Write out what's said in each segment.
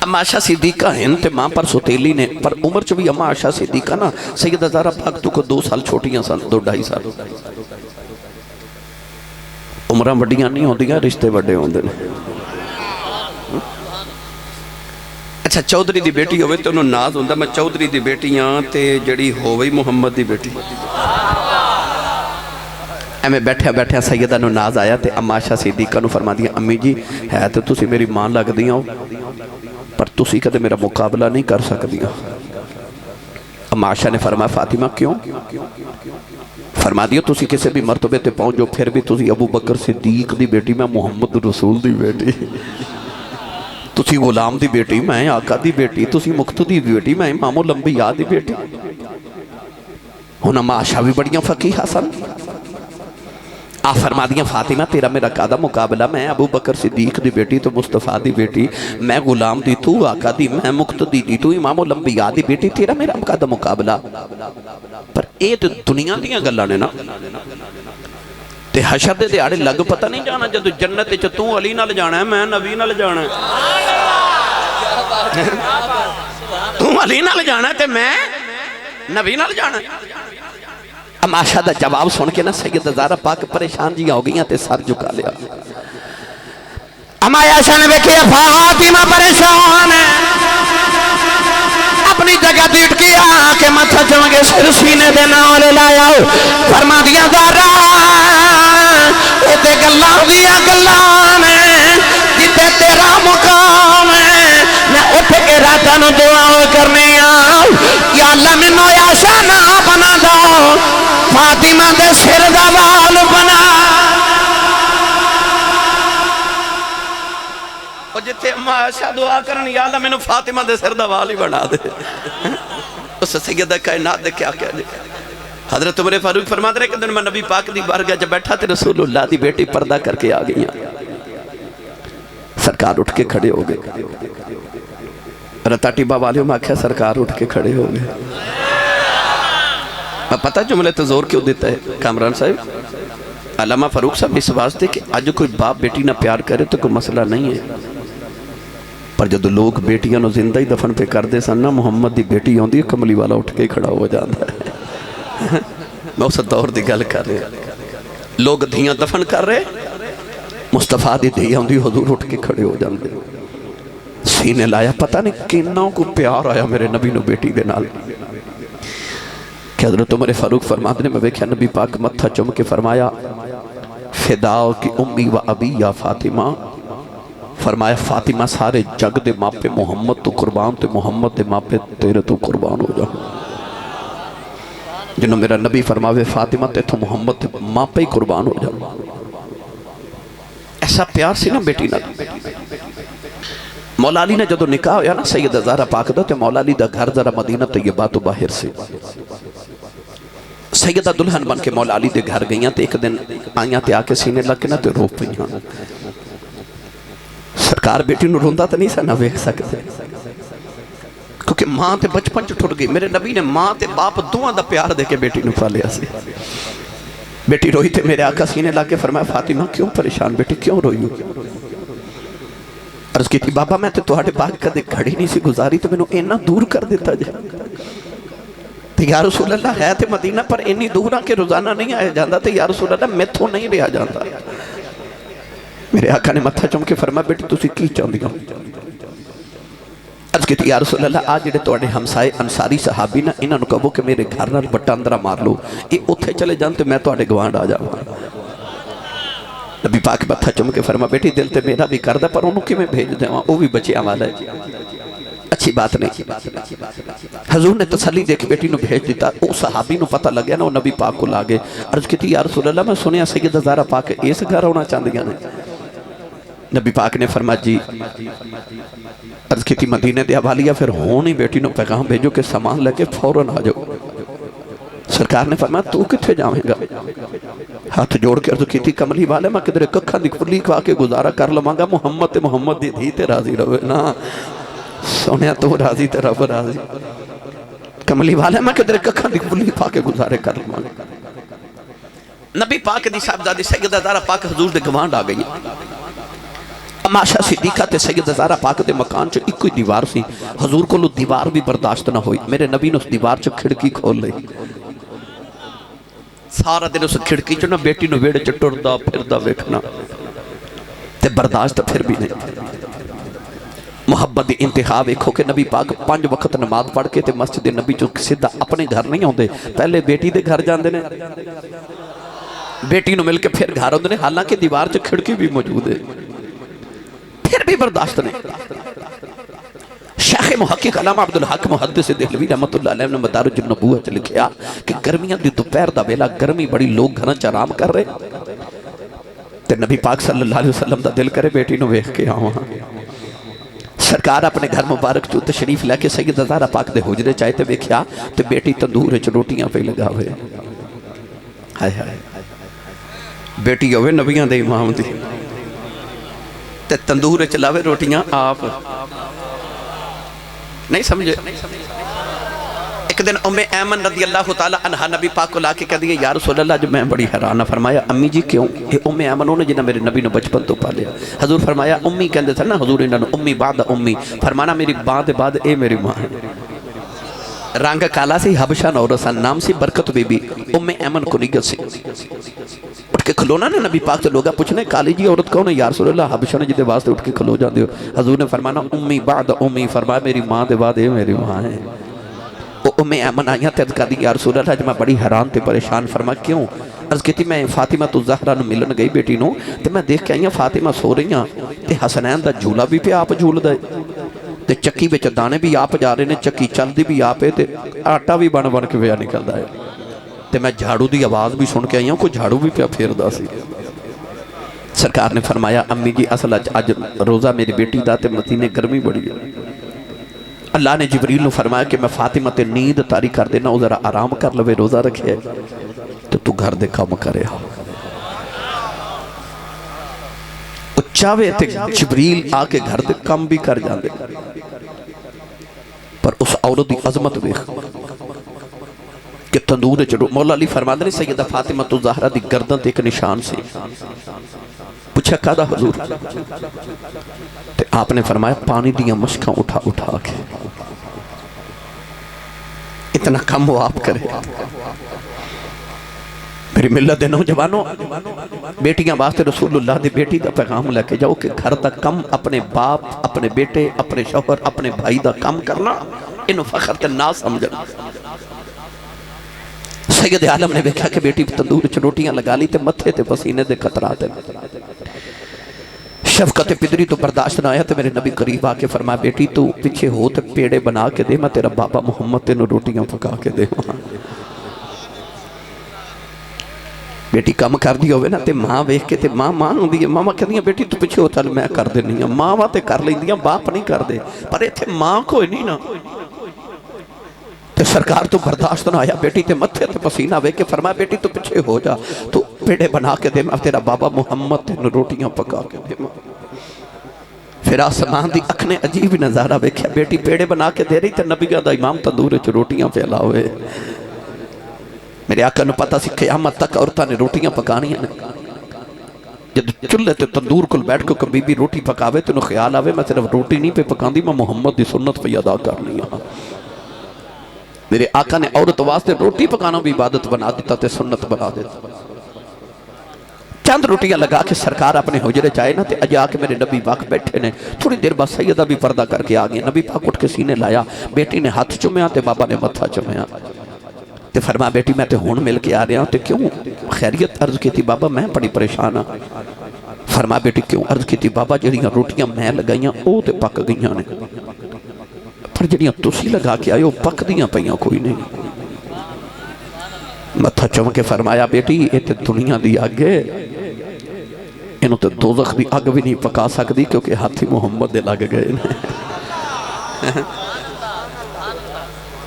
اما عائشہ صدیقہ ہیں تے ماں پر ستیلی نے، پر عمر چ بھی اما عائشہ صدیقہ نا سیدہ زہرا پاک تو کو 2 سال چھوٹیاں سن، 2-2.5 سال۔ عمرہ وڈیاں نہیں ہوندیاں، رشتے وڈے ہوندے نے۔ اچھا چودھری دی بیٹی ہوئے تو انہوں ناز ہوندہ، میں چودھری دی بیٹیاں تے جڑی ہوئی محمد دی بیٹی۔ میں بیٹھے سیدہ نو ناز آیا تے اما عائشہ صدیقہ نو فرما دیا، امی جی ہے تو تسی میری ماں لگ دیاں پر تسی کدے میرا مقابلہ نہیں کر سکدیاں۔ اما عائشہ نے فرمایا فاطمہ کیوں؟ فرما دیا تسی کسے بھی مرتبے تے پہنچو پھر بھی تسی ابو بکر صدیق دی بیٹی، میں محمد رسول دی بیٹی، تسی غلام دی بیٹی، میں آقا دی بیٹی، تسی مقتدی دی بیٹی، میں امام الانبیاء دی بیٹی۔ ہن اما عائشہ بھی بڑیاں فقیہہ سن۔ آپ فرما دیا فاطمہ تیرا میرا قادہ مقابلہ، میں ابو بکر صدیق دی بیٹی تو مصطفیٰ دی بیٹی، میں غلام دی تو آقا دی، میں مقتدی دی تو امام الانبیاء دی بیٹی، تیرا میرا قادہ مقابلہ۔ پر اے تو دنیا دیاں گلاں نے نا، تے حشر دے دیاڑے لگ پتہ نہیں جانا جدو جنت وچ تو علی نال جانا ہے، میں نبی نال جانا ہے، تو علی نال جانا ہے تے میں نبی نال جانا ہے۔ اما عائشہ دا جواب سن کے نا سیدہ زہرا پاک پریشان جی ہو گئیاں تے سر جھکا لیا۔ اما عائشہ نے دیکھیا فاطمہ پریشان ہے، اپنی جگہ دیٹ کیا کہ ماتھا چمکے سر سینے دے نال لایا، فرما دیا زہرا اے تے گلاں دیاں گلاں نے جتے تیرا مقام ہے، میں اٹھ کے راتاں نو دعا کرنے یا اللہ مینوں عائشہ نہ بنا دو، فاطمہ دے سر دا وال بنا۔ اور جتے اما عائشہ دعا کرن یا اللہ مینوں فاطمہ دے سر دا وال ہی بنا دے۔ اس سیدہ کائنات دے کیا کہہ دے، حضرت عمر فاروق فرماتے رہے کہ دن میں نبی پاک دی بارگاہ جب بیٹھا تے رسول اللہ دی بیٹی پردہ کر کے آ گئی، سرکار اٹھ کے کھڑے ہو گئے۔ رتا ٹیبہ والیوں میں آکھیا سرکار اٹھ کے کھڑے ہو گئے۔ پتہ جملے تو زور کیوں دیتا ہے کامران صاحب؟ علامہ فاروق صاحب اس واسطے کہ آج کوئی باپ بیٹی نہ پیار کرے تو کوئی مسئلہ نہیں ہے، پر جدو لوگ بیٹیاں نو زندہ ہی دفن پہ کر دے سن نا، محمد دی بیٹی ہوندی ہے کملی والا اٹھ کے کھڑا ہو جاتا ہے۔ میں اس دور دی گل کر رہے لوگ دھیاں دفن کر رہے، مصطفیٰ دی دھی ہوندی حضور اٹھ کے کھڑے ہو جاندے، سینے لایا، پتہ نہیں کیناں کو پیار آیا میرے نبی نو بیٹی دے نال کہ حضرت عمر فاروق فرماتے نے میں دیکھا نبی پاک متھا چم کے فرمایا فداؤ کی امی و ابی یا فاطمہ، فرمایا فاطمہ سارے جگ دے ماں پہ محمد تو قربان، تے محمد دے ماں پہ تیرے تو قربان ہو جاؤ۔ جنہوں میرا نبی فرماوے فاطمہ تے تو محمد تے ماں پہ ہی قربان ہو جاؤ۔ ایسا پیار سی نا بیٹی نہ۔ مولا علی نے جدو نکاح ہویا نا سیدہ زہرا پاک دا، تے مولا علی دا گھر ذرا مدینہ طیبہ تو باہر سے، سیدہ دلہن بن کے مولا علی دے گھر گئیاں تے ایک دن آئیاں تے آکے سینے لگ کے نا تے رو پئیاں۔ سرکار بیٹی نو روندہ تے نہیں سا نہ ویکھ سکتے، کیونکہ ماں تے بچپن چ ٹوٹ گئی، میرے نبی نے ماں تے باپ دعا دا پیار دے کے بیٹی نو پالیا سی۔ بیٹی روئی تے میرے آقا سینے لگ کے فرمایا فاطمہ کیوں پریشان بیٹی کیوں روئی ہو؟ عرض کی تھی بابا میں تے تہاڈے باغ کدے گھڑی نہیں سی گزاری تو مینوں اینا دور کر دیتا جائے، تو یا رسول اللہ ہے تے مدینہ پر انی دور آ کے روزانہ نہیں آیا جاندہ، تو یا رسول اللہ میں تو نہیں رہا جاندہ۔ میرے آقا نے متھا چم کے فرمایا بیٹی تسی کی چاہندی ہو؟ عرض کی تھی یا رسول اللہ آج جڑے تواڈے ہمسائے انصاری صحابی نا انہاں نوں کہو کہ میرے گھر نال بٹا اندرا مار لو، اے اوتھے چلے جان تے میں تواڈے گوانڈ آ جاواں۔ نبی پاک متھا چم کے فرمایا بیٹی دل تے میرا بھی کردا پر انہوں کی میں بھیج دیواں، وہ بھی بچیاں والا ہے، اچھی بات نہیں۔ حضور نے تسلی دے کے بیٹی نو بھیج دیتا، او صحابی نو پتہ لگیا نا وہ نبی پاک کو لاگے۔ عرض کی تھی یا رسول اللہ میں سنیا سیدہ زہرا پاک اس گھر ہونا چاندیاں نے؟ نبی پاک نے فرمایا جی۔ عرض کی تھی مدینہ دے حوالیا پھر ہونی بیٹی نو پیغام بھیجو کہ سامان لگے فوراً آ جاؤ۔ سرکار نے فرمایا تو کتھے جاویں گا؟ ہاتھ جوڑ کے عرض کی تھی کملی والے میں کدھر ککھاں دی کھلی کھا کے گزارا کر لواں گا، محمد تے محمد دی دھی تے راضی رہے نا، سونیا تو راضی تے رب راضی، کملی والے میں کدھر ککھاں دی کھلی کھا کے گزارے کر لواں گا۔ نبی پاک دی صاحبزادی سیدہ زہرا پاک حضور دے گوانڈ آ گئی۔ اما عائشہ صدیقہ تے سیدہ زہرا پاک دے مکان چ ایک ہی دیوار سی، حضور کو دیوار بھی برداشت نہ ہوئی، میرے نبی نے اس دیوار چ کھڑکی کھول لئی، سارا دن اس کھڑکی چ نہ بیٹی نو ویڑے چ ٹردا پھردا ویکھنا تے برداشت پھر بھی نہیں۔ محبت دی انتہا ویکھو کہ نبی پاک 5 وقت نماز پڑھ کے تے مسجد نبی چ سیدھا اپنے گھر نہیں ہوندے، پہلے بیٹی دے گھر جاندے نے، بیٹی نو مل کے پھر گھر ہوندے نے، حالانکہ دیوار چ کھڑکی بھی موجود ہے، پھر بھی برداشت نہیں۔ شیخ محقق علامہ عبدالحق محدث دہلوی رحمت اللہ علیہ نے مدارج النبوہ چ لکھیا کہ گرمیاں دی دوپہر دا ویلا گرمی بڑی، لوگ گھراں چ آرام کر رہے تے نبی پاک صلی اللہ علیہ وسلم دا دل کرے بیٹی نو ویکھ کے آواں۔ سرکار اپنے گھر مبارک چ تشریف لے کے سیدہ زہرا پاک دے حجرے چائے تے ویکھیا تے بیٹی تندور وچ روٹیاں پہ لگا ہوئے، ہائے ہائے بیٹی ہوئے نبیاں دے امام دی تے تندور وچ لاوے روٹیاں آپ نہیں سمجھے۔ ایک دن ام ایمن رضی اللہ تعالیٰ عنہ نبی پاک کو لا کے کہہ دیا یا رسول اللہ، جو میں بڑی حیرانہ، فرمایا امی جی کیوں؟ یہ ام ایمن انہوں نے جنہاں میرے نبی نے بچپن تو پالیا۔ حضور فرمایا امی کہندے تھا نا حضور انہوں نے امی بعد امی، فرمانا میری بعد اے میری ماں ہے۔ رنگ کالا سی، حبشہ نورسان، نام سی برکت بی بی، ام ایمن کو نیگت سی۔ اٹھ کے کھلونا نا نبی پاک تو لوگا پوچھنے کالی جی عورت کون ہے؟ یا رسول اللہ حبشہ نے جدے واسطے اٹھ کے کھلو جاندے ہو۔ حضور نے فرمانا امی بعد امی، فرمایا میری ماں دے بعد اے میری ماں ہے۔ ام ایمن آئیاں تے عرض کر دی یا رسول اللہ، جو میں بڑی حیران تے پریشان، فرما کیوں؟ عرض کہتی میں فاطمہ الزہرا نو ملن گئی بیٹی نو تے میں دیکھ کے آئیاں فاطمہ سو رہی ہیں تے حسنین دا جھولا بھی پہ آپ جھول دے تے چکی بچ دانے بھی آپ جا رہے نے، چکی چل دی بھی آپ ہے تے آٹا بھی بن بن کے پیا نکل دا ہے تے میں جھاڑو دی آواز بھی سن کے آئیاں، کوئی جھاڑو بھی پیا پھیر دا سی۔ سرکار نے فرمایا امی جی اصل اج روزہ میری بیٹی دا تے مدینے گرمی بڑی ہے، اللہ نے جبریل نے فرمایا کہ میں فاطمہ تے نیند تاری کر دینا، وہ ذرا آرام کر لوے، روزہ رکھے تو گھر دے کام کرے۔ چاہوے تے جبریل آ کے گھر دے کام بھی کر جاندے، پر اس عورت دی عظمت دیکھ کہ تندور چڑو۔ مولا علی فرما دے سیدہ فاطمہ الزہرا دی گردن تے ایک نشان سی، پوچھا کہا حضور؟ تے آپ نے فرمایا پانی دیاں مشکاں اٹھا اٹھا کے، اتنا کم وہ آپ کرے۔ میری ملت دے نوجوانوں، بیٹیاں واسطے رسول اللہ دی بیٹی دا پیغام لے کے جاؤ کہ گھر دا کم اپنے باپ، اپنے بیٹے، اپنے شوہر، اپنے بھائی دا کم کرنا انہوں فخر تے نہ سمجھنا۔ سید عالم نے دیکھا کہ بیٹی تندور چ روٹیاں لگا لی تے متھے تے پسینے دے قطرات ہیں، شفقت پدری تو برداشت نہ آیا تے میرے نبی قریب آ کے فرمایا بیٹی تو پیچھے ہو تے پیڑے بنا کے دے، میں تیرا بابا محمد تینوں روٹیاں پکا کے دے۔ بیٹی کم کر دی ہوئے نا تے ماں ویکھ کے تے ماں ہوں دی ہے، ماما کہہ دیا بیٹی تو پیچھے ہو چل میں کر دے نہیں ہوں، ماں تے کر لیں دیا، باپ نہیں کر دے، پر ایتھے ماں کوئی نہیں نا۔ تے سرکار تو برداشت نہ آیا، بیٹی تے متھے تے پسینہ وے کے فرمایا بیٹی تو پیچھے ہو جا، تو پیڑے بنا کے دے، میں تیرا بابا محمد تینوں روٹیاں پکا کے دے۔ پھر آسمان دی اکھ نے عجیب نظارہ ویکھیا، بیٹی پیڑے بنا کے دے رہی تے نبیہ دا امام تندور وچ روٹیاں پھیلا ہوئے۔ میرے آقا نے پتہ سی قیامت تک عورتاں نے روٹیاں پکانی ہیں، جب چلے تے تندور کل بیٹھ کے بی بی روٹی پکاوے تو انہوں خیال آوے میں صرف روٹی نہیں پہ پکاندی، میں محمد دی سنت پہ ادا کرنی ہے۔ میرے آقا نے عورت واسطے روٹی پکانا بھی عبادت بنا دیتا تے سنت بنا دیتا۔ چند روٹیاں لگا کے سرکار اپنے حجرے چاہے نا تے اجا کے میرے نبی پاک بیٹھے نے، تھوڑی دیر بعد سیدہ بھی پردہ کر کے آگئے، نبی پاک اٹھ کے سینے لایا، بیٹی نے ہاتھ چومیا تے بابا نے متھا چومیا تے فرمایا بیٹی میں تے ہون مل کے آ رہا ہوں تے کیوں؟ خیریت عرض کی تھی بابا میں بڑی پریشان ہوں۔ فرمایا بیٹی کیوں؟ عرض کی تھی بابا جڑیاں روٹیاں میں لگائیاں او تے پک گئیاں نے، پر جڑیاں تسی لگا کے آئے ہو پک دیاں پئیاں کوئی نہیں۔ متھا چوم کے فرمایا بیٹی یہ تے دنیا دی آگ ہے، انہوں تے دوزخ دی آگ بھی نہیں پکا سکتی کیونکہ ہاتھی محمد دے لگ گئے ہیں۔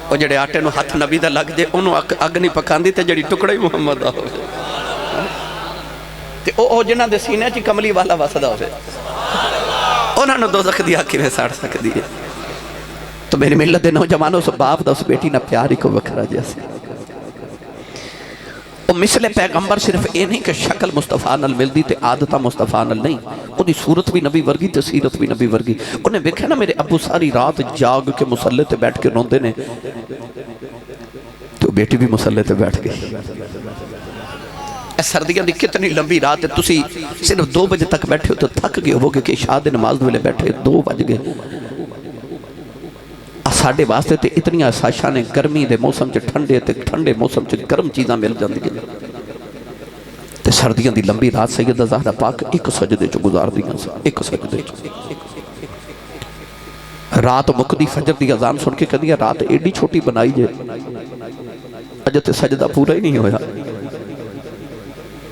اور جڑے آٹے نو ہاتھ نبی دا لگ دے انہوں اگ نہیں پکان دی تے جڑی ٹکڑا ہی محمد دا ہوئے تے او جنہ دے سینے چی کملی والا واسدہ ہوئے انہوں نے دوزخ دی آگ میں ساڑ سک دیئے۔ تو میری ملت دے نوجوانوں سے باپ دا اس بیٹی نہ پیاری کو وکھرا جیسے وہ مثل پیغمبر صرف یہ نہیں کہ شکل مصطفیٰ نال ملدی تے عادتہ مصطفیٰ نال نہیں، وہ دی صورت بھی نبی ورگی تے سیرت بھی نبی ورگی. انہیں دیکھا نا میرے ابو ساری رات جاگ کے مسلح تے بیٹھ کے روندے نے، تو بیٹی بھی مسلح تے بیٹھ گئی. سردیاں دی کتنی لمبی رات ہے، تسی صرف 2 بجے تک بیٹھے ہو تو تھک گئے ہو کہ عشاء دی نماز ویلے بیٹھے 2 بج گئے. ساڑھے واسطے تے اتنی آسائشاں نے، گرمی دے موسم چ ٹھنڈے تے ٹھنڈے موسم چ گرم چیزاں مل جاندی ہیں. تے سردیاں دی لمبی رات سیدہ زہرا پاک ایک سجدے چ گزار دیاں سن، ایک سجدے چ. رات مکدی فجر دی اذان سن کے کہدی رات ایڈی چھوٹی بنائی جے، اجے تے سجدہ پورا ہی نہیں ہویا.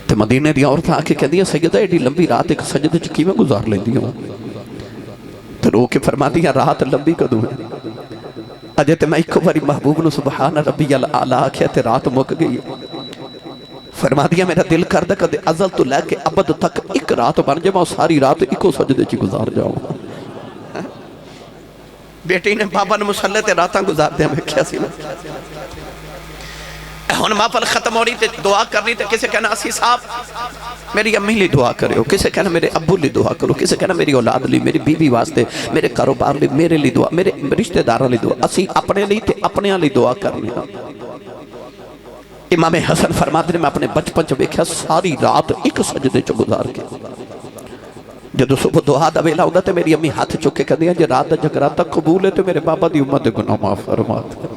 تے مدینے دی عورتاں آ کے کہدی سیدہ ایڈی لمبی رات ایک سجدے چ کیویں گزار لیندی ہوں؟ تے رو کے فرماتی رات لمبی کدوں ہے؟ اجے تے میں ایک باری محبوب نو سبحان ربی الاعلیٰ آکھیا تے رات مک گئی. فرما دیا میرا دل کردہ کدے ازل تو لے کے ابد تک ایک رات بن جائے، میں ساری رات ایکو سجدے چی گزار جاؤں. بیٹی نے بابا نے مسلح تے راتاں گزار دیا. میں کیا سی ہن محفل ختم ہو رہی تے دعا کرنی تے کسے کہنا اسی صاحب میری امی لی دعا کرے ہو، کسے کہنا میرے ابو لی دعا کرو، کسے کہنا میری اولاد لی، میری بیوی واسطے، میرے کاروبار لی، میرے لی دعا، میرے رشتہ داراں لی دعا. اسی اپنے لی تے اپنے لی دعا کرنی. امام حسن فرماتے ہیں میں اپنے بچپن چ ویکھیا ساری رات ایک سجدے چ گزار کے. جدو صبح دعا دا ویلا ہوندا تے میری امی ہاتھ چک کے کہندی جے رات دا جگراتا قبول ہے تے میرے بابا دی امت دے گناہ معاف فرما دے.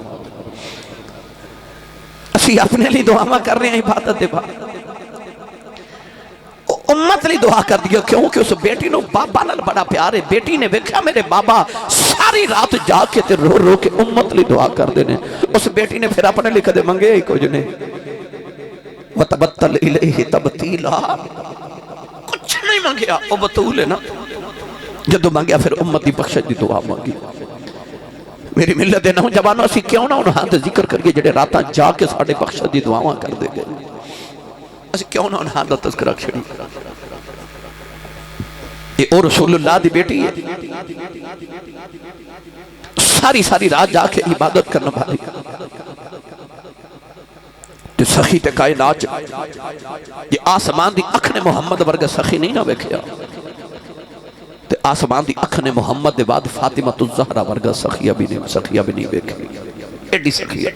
اسی اپنے لیے دعا کر رہے ہیں عبادت دے بعد امت لی دعا کر دیا. کیونکہ اس بیٹی نو بابا نال بڑا پیار ہے. بیٹی نے ویکھیا میرے بابا ساری رات جا کے تے رو رو کے امت لی دعا کر دینے. اس بیٹی نے پھر اپنے لئے کدے منگے ہی کچھ نہیں. وَتَبَتَّلْ إِلَيْهِ تَبْتِيلًا کچھ نہیں منگیا. وہ بطول ہے نا، جدو منگیا پھر امت دی بخشش دی دعا مانگی. میری ملت دے نوجوانوں اسی کیوں نہ انہاں دے ذکر کریے جڑے راتاں جا کے ساڑے بخشش دی دعاواں کر دے گئے. اسی کیوں نہ انہاں دا تذکرہ چھڑی. یہ اور رسول اللہ دی بیٹی ہے، ساری رات جا کے عبادت کرنا بھالی. تے سخی تے کائنات یہ آسمان دی اکھ نے محمد ورگا سخی نہیں نہ ویکھیا. تے آسمان دی اکھ نے محمد دے بعد فاطمہ الزہرا ورگا سخیہ بھی نہیں ویکھی. ایڈی سخیہ.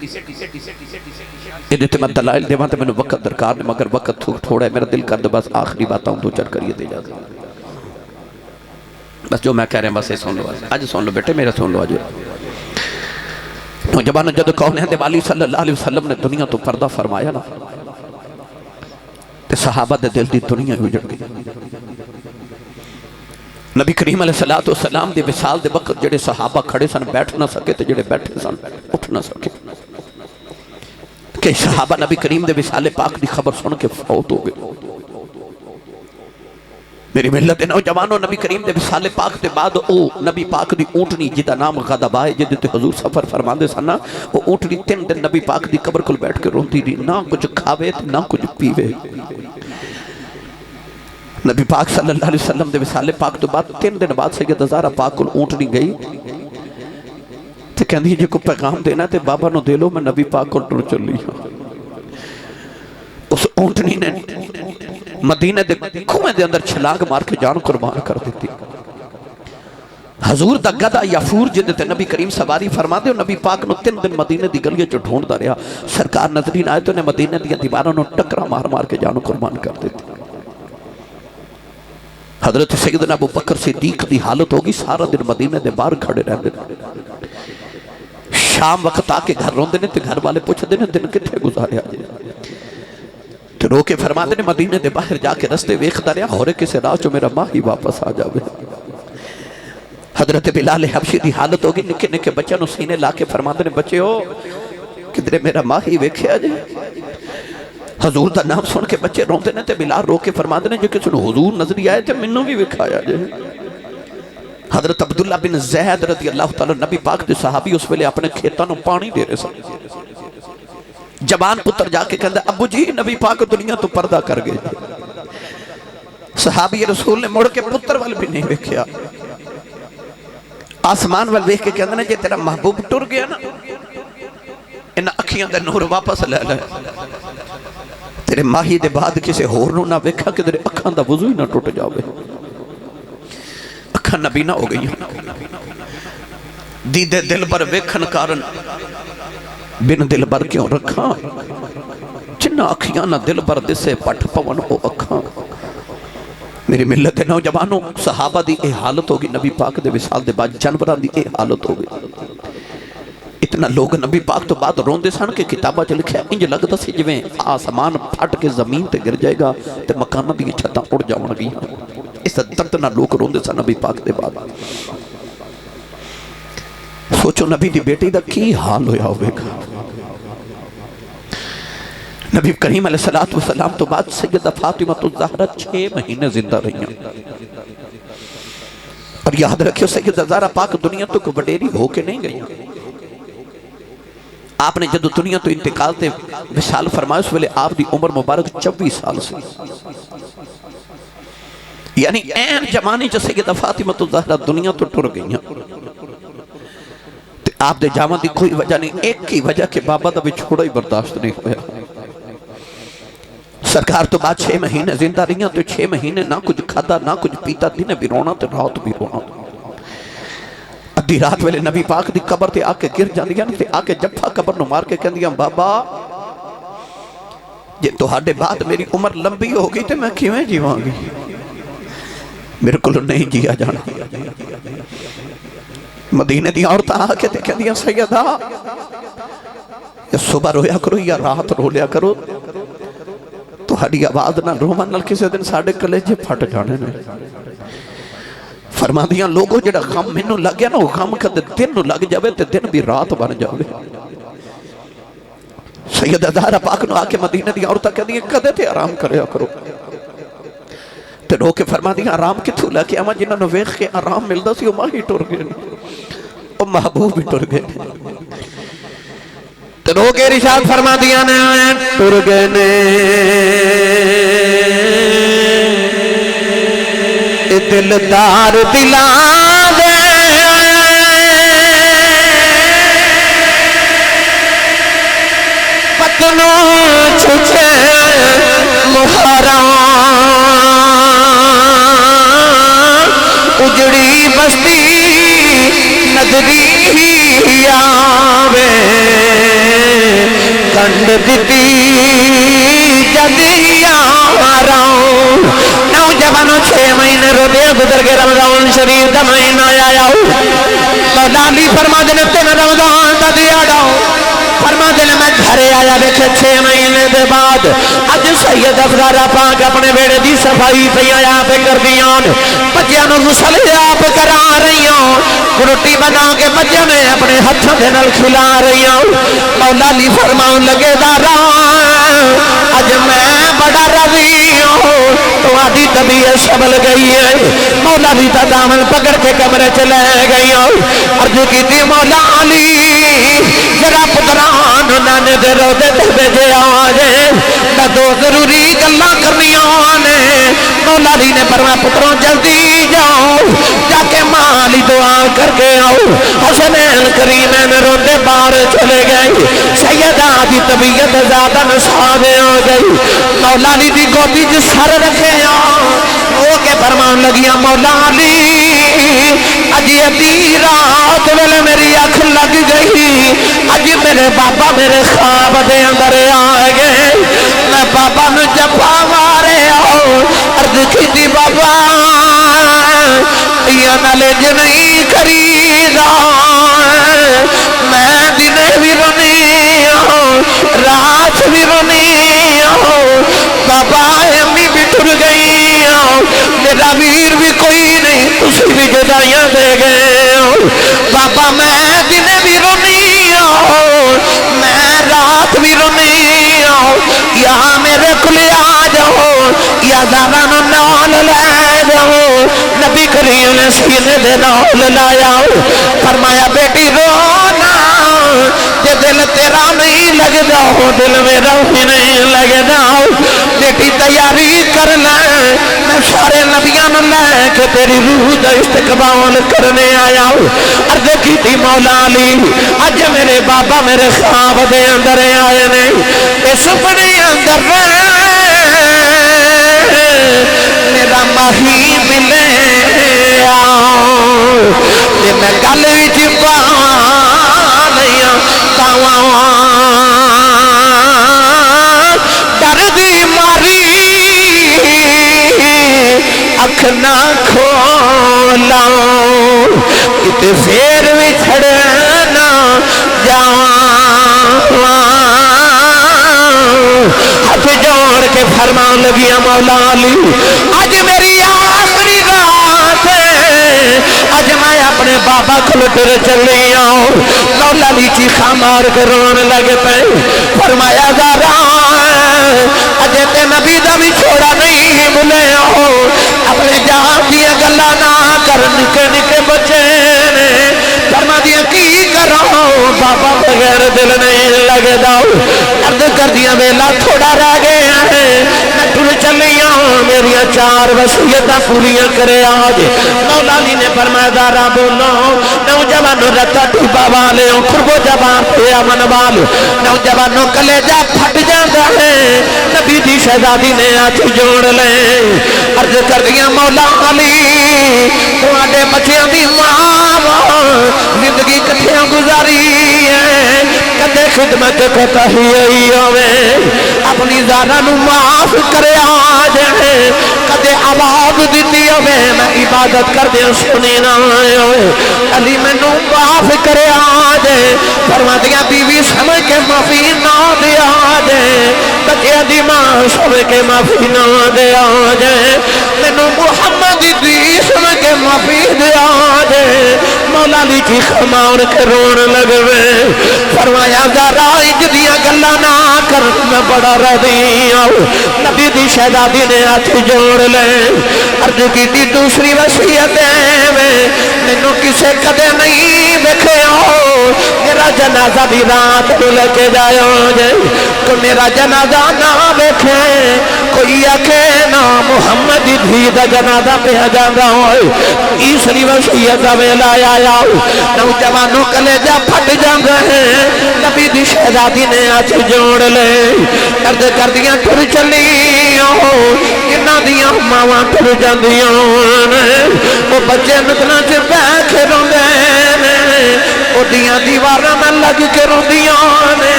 یہ تے میں دلائل دے تے میں نے وقت درکار نے، مگر وقت تھوڑا ہے. میرا دل کر دے بس آخری باتاں دو چار کریے دے جاتے. بس جو میں کہہ رہے ہیں بس یہ سن لو. آج سن لو بیٹے میرا سن لو. آج نوجوان جد کونین دے والی صلی اللہ علیہ وسلم نے دنیا تو پردہ فرمایا نا، تے صحابہ دے دل دی دنیا اجڑ گئی. نبی کریم علیہ السلام دے وصال دے وقت جڑے صحابہ کھڑے سن بیٹھ نہ سکے تے جڑے بیٹھے سن اٹھ نہ سکے. کہ صحابہ نبی کریم دے وصال پاک دی خبر سن کے فوت ہو گئے. میری ملت نوجوانوں نبی کریم دے وصال پاک دے بعد او نبی پاک دی اونٹنی جدا نام غضبہ ہے جدے تے حضور سفر فرما دے سن، وہ اونٹنی 3 دن نبی پاک دی قبر کل بیٹھ کے روندی رہی، نہ کچھ کھاوے نہ کچھ پیوے. نبی پاک صلی اللہ علیہ وسلم دے وصال پاک تو بعد 3 دن بعد سیدہ زہرا پاک کل اونٹنی گئی تے کہندی جے کو پیغام دینا تے بابا نو دے لو میں نبی پاک کو ٹر چلی ہوں. اس اونٹنی نے مدینہ دے کھویں دے اندر چھلانگ مار کے جان قربان کر دیتی. حضور دا گدہ یافور جدے تے نبی کریم سواری فرما دے نبی پاک نو 3 دن مدینہ دی گلیاں چ ڈھونڈدا رہیا. سرکار نظرین آئے تو نے مدینہ دی دیواراں نو ٹکرا مار مار کے جان قربان کر دیتی. حضرت سیدنا ابو بکر صدیق دی حالت ہوگی سارا دن مدینہ دے باہر کھڑے رہندے. شام وقت آ کے گھر روندے نے تے گھر والے پوچھدے نے دن کتھے گزاریا جے. تے رو کے فرماتے نے مدینے دے باہر جا کے رستے ویکھدا رہیا ہورے کسے راہ چوں میرا ماں ہی واپس آ جاوے. حضرت بلال حبشی دی حالت ہوگی نکے نکے بچوں نو سینے لا کے فرماتے نے بچے ہو کدھرے میرا ماں ہی ویکھیا جے. حضور دا نام سن کے بچے روندے نے تے بلال رو کے فرماتے نے جو کسی نو حضور نظری آئے تے منوں بھی وکھایا جے. حضرت عبداللہ بن زید رضی اللہ تعالی نبی پاک دے صحابی اس ویلے اپنے کھیتاں نو پانی دے رہے سن. جوان پتر جا کے کہندا ابو جی نبی پاک دنیا تو پردہ کر گئے. صحابی رسول نے مڑ کے پتر وال بھی نہیں ویکھیا، آسمان وال ویکھ کے کہندا نے جے تیرا محبوب ٹر گیا نا ان اکھیاں دے نور واپس لے لے. تیرے ماہی دے بعد کسے ہور نو نہ ویکھا کہ تیرے اکھاں دا وضو ہی نہ ٹوٹ جاوے اکھاں نبی نہ ہو گئی دیدے دل بر ویکھن کارن بن دل بر کیوں رکھا جنہ اکھیاں نہ دل بر دسے پٹ پون او اکھاں میری ملت نوجوانوں صحابہ دی اے حالت ہوگی نبی پاک دے وصال دے بعد جانوران دی اے حالت ہوگی اتنا لوگ نبی پاک تو بعد روندے سن کہ کتابہ چ لکھیا انج لگدا سی جویں آسمان پھٹ کے زمین تے گر جائے گا تے مکاناں دی چھتاں اڑ جاون گیاں اس درد نال لوگ روندے سن نبی پاک دے بعد سوچو نبی دی بیٹی دا کی حال ہویا ہوئے گا نبی کریم علیہ السلام تو بعد سیدہ فاطمہ الزہرا 6 مہینے زندہ رہی ہیں اور یاد رکھیں سیدہ زہرا پاک دنیا تو کو وڈیری ہو کے نہیں گئی آپ نے جدو دنیا تو انتقال تے وصال فرمایا اس ویلے آپ دی عمر مبارک 24 سال سے یعنی این جمانی جو سیدہ فاطمہ الزہرا دنیا تو ٹر گئی ہیں آپ دے جامع دی کوئی وجہ نہیں ایک کی وجہ کہ بابا دا بھی چھوڑا ہی برداشت نہیں ہویا سرکار تو بعد 6 مہینے زندہ رہی ہیں تو 6 مہینے نہ کچھ کھادا نہ کچھ پیتا دن بھی رونا تے رات بھی رونا ادھی رات ویلے نبی پاک دی قبر تے آکے گر جاندیاں تے آکے جفا قبر نو مار کے کہندیاں بابا جے تہاڈے بعد میری عمر لمبی ہو گئی تے میں کیویں جیواں گی میرے کو نہیں جیا جانا مدینے دی عورتاں آ کے تے کہندیاں سیدہ یا صبح رویا کرو یا رات رو لیا کرو تو ہڈی آواز نہ رومن نال کسی دن ساڑھے کلیجے پھٹ جانے نے فرما دیاں لوگوں جڑا غم منو لگ گیا نا وہ غم کدے دن نو لگ جاوے تے دن بھی رات بن جاوے سیدہ زہرا پاک نو آکے مدینہ دی عورتاں کہہ دیئے کدے تے آرام کریا کرو تے رو کے فرما دیاں آرام کتھو لگے اما جنہاں نو ویخ کے آرام ملدا سی وہ ماہی ٹر گئے وہ محبوب بھی ٹر گئے تو رو کے رشاد فرما دیا نے ٹر گئے نے دلدار دلا دے پتنوں چھچے محرام اجڑی بستی نظری آوے کنڈ دیتی جدی آراؤں نوجوانوں 6 مہینے روزے گزر کے رمضان شریف دا مہینہ آیا مولا علی فرما دے تین رمضان دا دیا ڈاؤ فرما دے میں گھرے آیا دیکھے 6 مہینے دے بعد اج سید افزارہ پاک اپنے بیڑے دی صفائی پہ آیا پہ کر دیاں بچیاں نو غسل آپ کرا رہی ہوں روٹی بنا کے بچیاں نے اپنے ہتھوں دے نال کھلا رہی ہوں مولا علی فرماؤں لگے دارا اج میں بڑا راضی ہوں تو آدھی طبیعت سبل گئی ہے مولا علی تا دامن پکڑ کے کمرے چلے گئی ہوں عرض کی تھی مولا علی ذرا پتران نانے دے روزے تے بھیجے آجے میں دو ضروری گلاں کرنی آنے مولا علی نے فرمایا پتروں جلدی جاؤ جا کے ماں علی دعا کر کے آؤ حسنین کریمین روندے باہر چلے گئی سیدہ دی طبیعت زیادہ نصابے ہو گئی مولا علی دی گودی جس سر رکھے وہ کے فرمان لگیاں مولا علی اجی ادھی رات ویلے میری اکھ لگ گئی اجی میرے بابا میرے خواب دے اندر آگئے میں بابا میں جفا مارے آؤ عرض کی تھی بابا یا نلج نہیں خریدا میں دنے بھی رونی ہوں رات بھی رونی ہوں بابا امی بھی ٹر گئی ہوں میرا ویر بھی کوئی نہیں تسی بھی جدائیاں دے گئے ہوں بابا میں دنے بھی رونی ہوں میں رات بھی رونی ہوں یہاں میرے کلے آ جاؤ یا زارانو نال لے جاؤ نبی کریم نے سینے دے نال لایا فرمایا بیٹی رونا جے دل تیرا نہیں لگ جاؤ دل میرا بھی نہیں لگ جاؤ بیٹی تیاری کر لیں میں سارے نبیاں لے کہ تیری روح دا استقبال کرنے آیا عرض کی تھی مولا علی اج میرے بابا میرے خواب دے اندر آئے نے اس بڑے اندر میرا ماہی ملے میں گل وچ پا لیا ڈر دی ماری اکھ نہ کھولا کتے پھر بھی چھڑنا جاواں ہاتھ جوڑ کے فرمان لگیا مولا علی آج میری آخری رات ہے آج میں اپنے بابا کو ٹر چلی آؤں مولا علی چیخا مار کے رون لگ پے فرمایا زارا اجے تے نبی دا بھی چھوڑا نہیں بھولے ہو اپنے جان دیا گلا نہ کر نکے نکے بچے نے فرما دیا کی کرو بابا بغیر دل نہیں لگے داؤ عرض کر دیا ویلا تھوڑا رہ گیا ہے میں ٹر چلی آؤں میری 4 وصیتاں پوریاں کرے آج مولا علی نے فرمایا دارا بولو نوجوانوں رتا ٹوبا والے خربو جبان پہ امن والو نوجوانوں کلیجہ پھٹ جاتا ہے نبی دی شہزادی نے آج جوڑ لے عرض کر دیا مولا علی تواڈے بچیاں دی ماں زندگی کٹھیاں گزاری ہے کدے خدمت کتا ہی ہوئے اپنی زارہ نو معاف کرے آج ہے کدے آواز دیتی ہوئے میں عبادت کر دیا سنی نہ ہوئے علی میں نو معاف کرے آج فرما دیا بیوی سمجھ کے معافی نہ دیا آج بچے دی ماں سمجھ کے معافی نہ دیا آج میں نو محمد دی سمجھ کے معافی دیا آج مولا علی کی خمار کے رون لگوے فرمایا ذرا اجدیاں گلا نہ کر میں بڑا رضی آؤں نبی دی شہزادی نے ہاتھ جوڑ لے عرض کی دی دوسری وصیت میں مینو کسے کدے نہیں دیکھے ہو میرا جنازہ بھی رات کو لے کے جائے تو میرا جنازہ نہ دیکھے کوئی آکھے نا محمد بھی دا جنازہ پہ جانا ہوئے تیسری وصیت میں لایا نوجوانوں کلیجہ پھٹ جاندے ہیں نبی دی شہزادی نے آج جوڑ لے عرض کر دیا ٹر چلی انہاں دیاں ماواں ٹر جاندیاں وہ بچے نکنا چ بیٹھے روندے نے او دیاں دیواراں میں لگ کے روندیاں نے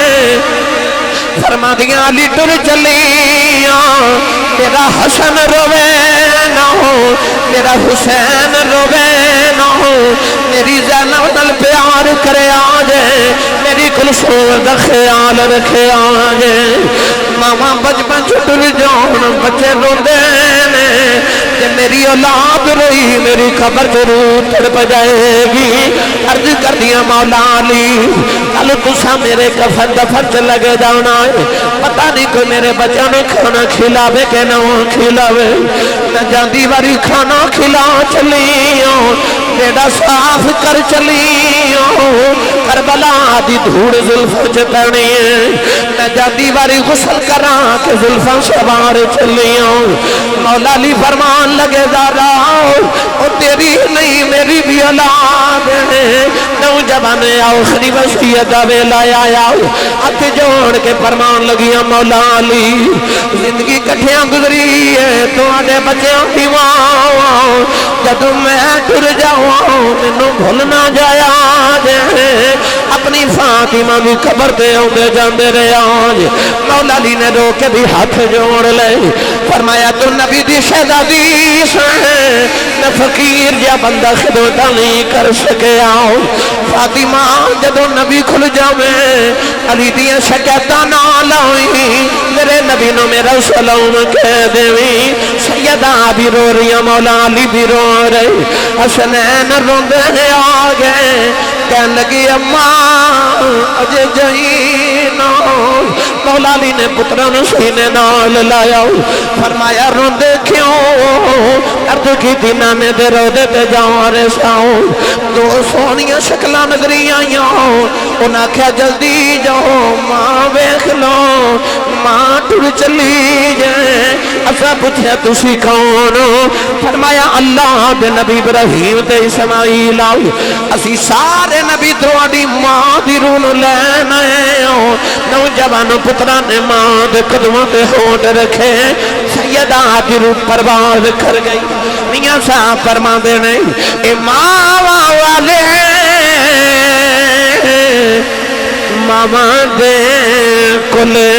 فرما دیا علی ٹر چلی تیرا حسن روے نہ ہو تیرا حسین روے نہ ہو میری زینب نال پیار کرے آجے میری کلثوم دا خیال رکھے آجے ماما بچپن چھٹر جان بچے روندے نے کہ میری اولاد روئی میری خبر ضرور تڑپ جائے گی عرض کر دیا مولا علی کل تسا میرے کفن دفن سے لگے جانا ہے پتہ نہیں کوئی میرے بچوں نے کھانا کھلاوے کہ نہ کھلاوے میں جاندی باری کھانا کھلا چلی ہوں بیڑا صاف کر چلی ہوں کربلا دی دھوڑ زلفوں چ پڑنی ہے میں جاندی باری غسل کرا کہ زلفوں سوار چلی ہوں مولا علی فرمان لگے دارا او تیری نہیں میری بھی اولاد ہے نوجوان آخری وصیت دا ویلا آیا ہاتھ جوڑ کے فرمان لگیا مولا علی زندگی کٹھیاں گزری ہے تواڈے بچیاں دی ماں جدوں میں ٹر جاواں مینوں بھول نہ جایا جے اپنی فاطمہ دی قبر تے اوندے جاندے رہے آج مولا علی نے رو کے بھی ہاتھ جوڑ لے فرمایا تو نبی دی شہزادی سے میں فقیر یا بندہ خدمت نہیں کر سکے آؤ فاطمہ جدوں نبی کھل جاوے علی دیاں شکایتاں نہ لائی میرے نبی نو میرا سلام کہہ دیویں سیدہ بھی رو رہی مولا علی بھی رو رہے حسنین روندے آگے کہن لگی اماں اجے جائینا مولا علی نے پتران سینے نال لایا فرمایا روندے کیوں عرض کی دینا میں دے رو دے پہ جاؤں رساؤں دو سونیاں شکلہ نظری آئیاں انہاں کیا جلدی جاؤ ماں بیخ لو ماں ٹر چلی جائے اسا پوچھے تسی کون فرمایا اللہ دے نبی ابراہیم تے اسماعیل اسی سارے نبی تواڈی ماں دی رون لینا ہے نوجوان پترا نے ماں دے قدموں تے ہونٹ رکھے سیدہ ہاجر پرواز کر گئی میاں صاحب فرما دے نہیں اے ماں والے ماما دے کلے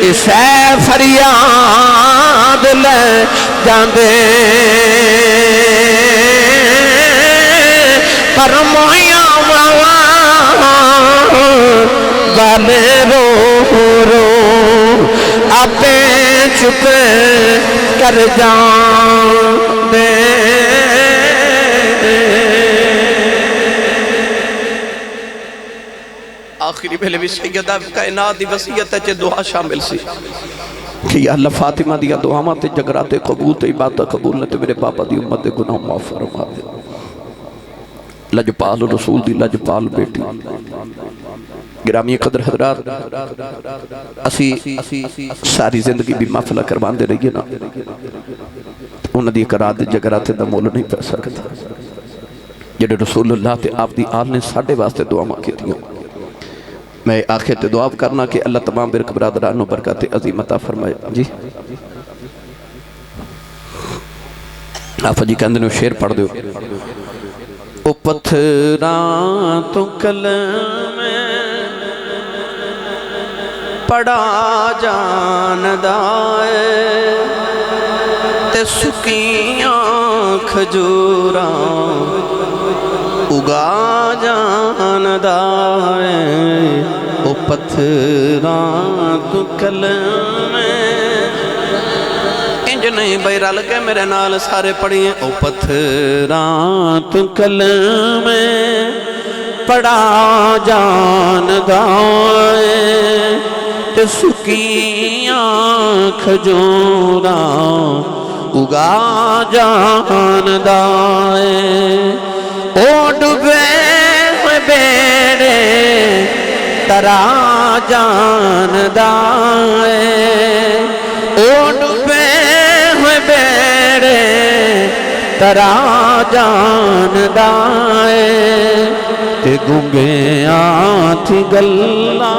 اسے فریاد لے جاندے پر مویاں ماما والے رو رو آپے چپ کر جاندے آخری پہلے بھی سیدہ کائنات دی وصیت ہے دعا شامل سی کہ یا اللہ فاطمہ دیا دعا ماتے جگراتے قبول تے عبادت قبول نے تے میرے پاپا دی امت دے گناہ معاف فرما دے لجپال رسول دی لجپال بیٹی گرامی قدر حضرات اسی ساری زندگی بھی محفلہ کروان دے رہی ہے نا انہوں دی قرار دے جگراتے دا مول نہیں پہ سکتا جڑے رسول اللہ تے آپ دی آل نے ساڑھے واسطے دعا ماں کی تھی میں آخر تے دعا کرنا کہ اللہ تمام برک برادرانوں برکات عظیم عطا فرمائے جی آپ جی کہندے نے شعر پڑھ دیو او پتھراں تو کلم پڑا جاندائے تے سکیاں کھجوراں اگا جاندائے او پتھراں تو کلم انج نہیں بھائی رل کے میرے نال سارے پڑھئے او پتھراں تو کلم پڑا جاندائے تے سکیاں کھجوراں اگا جاندائے او ڈبے ہوئے بیڑے ترا جاندائے او ڈبے ہوئے بیڑے ترا جاندائے تے گنگے آتھی گلہ